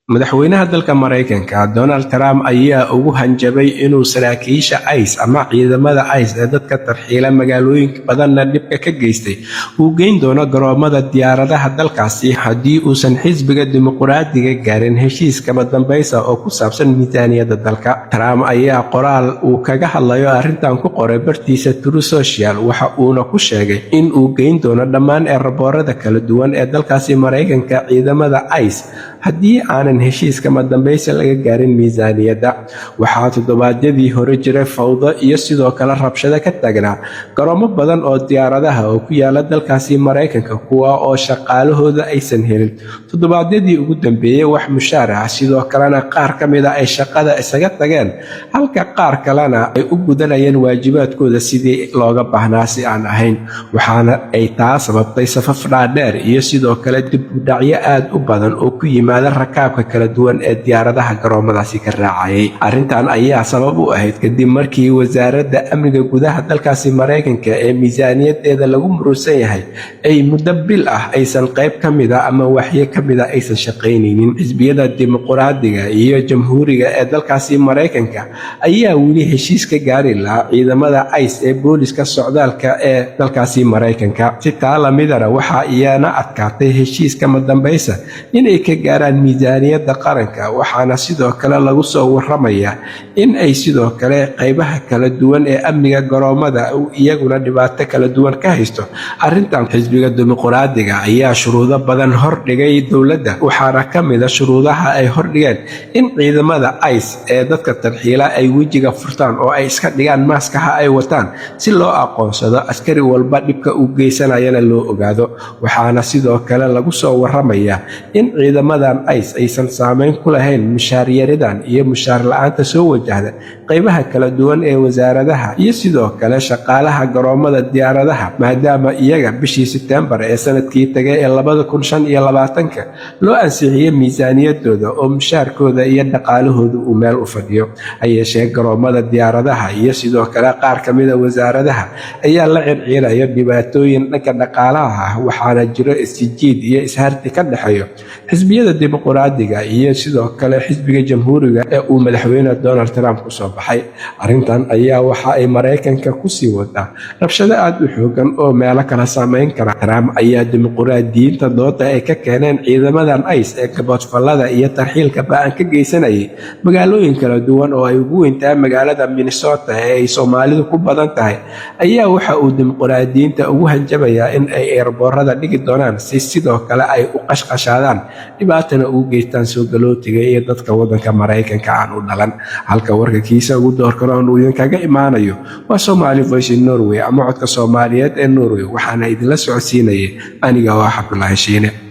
madaxweynaha dalka Mareykanka Donald Trump ayaa ugu hanjabay inuu saraakiisha ICE ama ciidamada ICE ee dadka tarxiila magaalooyin badanna dhibka ka geystay uu geyn doono garoomada diyaaradaha dalkaasi haddii uusan xisbiga dimuqraadiga gaarin heshiis kama dambaysa oo ku saabsan miisaaniyadda dalka. Trump ayaa qoraal uu kaga hadlayo arrintan ku qoray bartiisa Truth Social waxa uuna ku sheegay in uu geyn doono dhammaan eraboorada kala duwan ee dalkaasi Mareykanka ciidamada ICE haddii aanan heshiis kama dambaysa laga gaarin miisaaniyadda. Waxaa toddobaadyadii hore jiray fawdo iyo sidoo kale rabshado ka taagnaa garoomo badan oo diyaaradaha oo ku yaala dalkaasi Mareykanka kuwa oo shaqaalahooda aysan helin toddobaadyadii ugu dambeeyay wax mushaar ah, sidoo kalena qaar ka mid ah ay shaqada isaga tageen halka qaar kalena ay u gudanayeen waajibaadkooda sidii looga baahnaa si aan ahayn. Waxaana ay taa sababtay safaf dhaadheer iyo sidoo kale dib u dhacyo aad u badan oo ku yimaada rakaabka kala duwan ee diyaaradaha garoomadaasi ka raacayay. Arrintan ayaa sabab u ahayd kadib markii wasaaradda amniga gudaha dalkaasi Mareykanka ee miisaaniyadeeda lagu murusan yahay ay muddo bil ah aysan qayb ka mid ah ama waxyo ka mid ah aysan shaqaynaynin. Xisbiyada dimuqraadiga iyo jamhuuriga ee dalkaasi Mareykanka ayaa weli heshiis ka gaari lahaa ciidamada ICE ee booliska socdaalka ee dalkaasi Mareykanka. Si taa la midana waxaa iyana adkaatay heshiis kama dambaysa inay ka gaaraan miisaaniyadda qaranka, waxaana sidoo kale lagu soo waramayaa in ay sidoo kale qaybaha kala duwan ee amniga garoomada iyaguna dhibaato kala duwan ka haysto. Arrintan xisbiga dimuqraadiga ayaa shuruudo badan hordhigay dowladda, waxaana ka mid ah shuruudaha ay hordhigeen in ciidamada ICE ee dadka tarxiila ay wejiga furtaan oo ay iska dhigaan maaskaha ay wataan si loo aqoonsado askari walba dhibka uu geysanayana loo ogaado. Waxaana sidoo kale lagu soo waramayaa in ciidamadan ICE aysan saameyn ku lahayn mushaar yaridan iyo mushaar la'aanta soo wajahda qaybaha kala duwan ee wasaaradaha iyo sidoo kale shaqaalaha garoomada diyaaradaha, maadaama iyaga bishii September ee sanadkii tagay ee 2025 loo ansixiyay miisaaniyadooda oo mushaarkooda iyo dhaqaalahooda uu meel u fadhiyo. Hayeeshee garoomada diyaaradaha iyo sidoo kale qaar ka mid ah wasaaradaha ayaa la circiiraya dhibaatooyin dhanka dhaqaalaha ah, waxaana jiro isjiid iyo isharti ka dhexeeyo xisbiyada dimuqraadiga iyo sidoo kale xisbiga jamhuuriga ee uu madaxweyne Donald Trump ku soo baxay. Arrintan ayaa waxa ay Mareykanka ku sii wadaa rabshado aad u xoogan oo meelo kala saameyn kara. Trump ayaa dimuqraadiyiinta dooda ay ka keeneen ciidamadan ICE ee gaboodfallada iyo tarxiilka ba'an ka geysanayay magaalooyin kala duwan oo ay ugu weyntahay magaalada Minnesota ee ay Soomaalidu ku badan tahay ayaa waxa uu dimuqraadiyiinta ugu hanjabayaa in ay eerboorada dhigi doonaan si sidoo kale ay u qashqashaadaan dhibaatana ugu geystaan soo galootiga iyo dadka waddanka Mareykanka aan u dhalan. Halka warka kiisa ugu doorkaroon uu idinkaga imaanayo waa Somali Voice in Norway ama codka Soomaaliyeed ee Norway, waxaana idinla socodsiinayay aniga oo Cabdullaahi Shiine.